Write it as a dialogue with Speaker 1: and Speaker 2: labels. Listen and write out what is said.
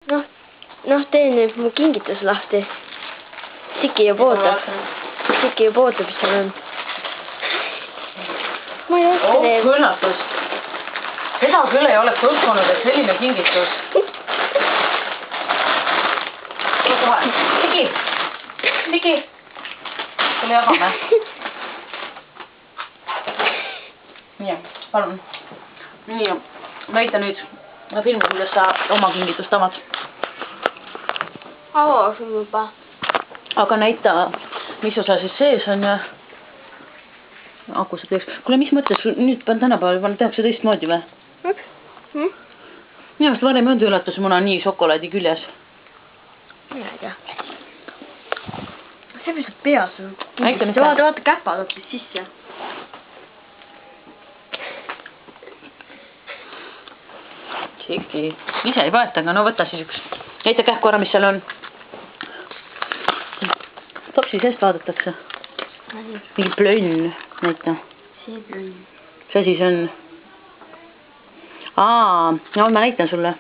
Speaker 1: Noh, tee nüüd mu kingitus lahti. Siki juba ootab, mis seal on. Ma ei oska teeb.
Speaker 2: Kõllatus. Seda küll ei oleks uskunud, et selline kingitus. Siki. Tule jagame. Nii, palun. Nii, näita nüüd filmi, kuidas sa oma kingitust avad.
Speaker 1: Avasin juba.
Speaker 2: Aga näita, mis osa siis sees on ja... Aku sa teeks. Kuule, mis mõttes nüüd tänapäeval tehakse teistmoodi või? Minu arust varem on üllatusmuna nii šokolaadi küljes.
Speaker 1: Mina ei tea. See pistab peas.
Speaker 2: Vaata,
Speaker 1: käpad hoopis sisse.
Speaker 2: Siki. Ise ei vaeta, aga no võta siis üks. Näita kähku ära, mis seal on. Topsi seest vaadatakse. Mingi plönn, näita.
Speaker 1: See plönn.
Speaker 2: See siis on... no ma näitan sulle.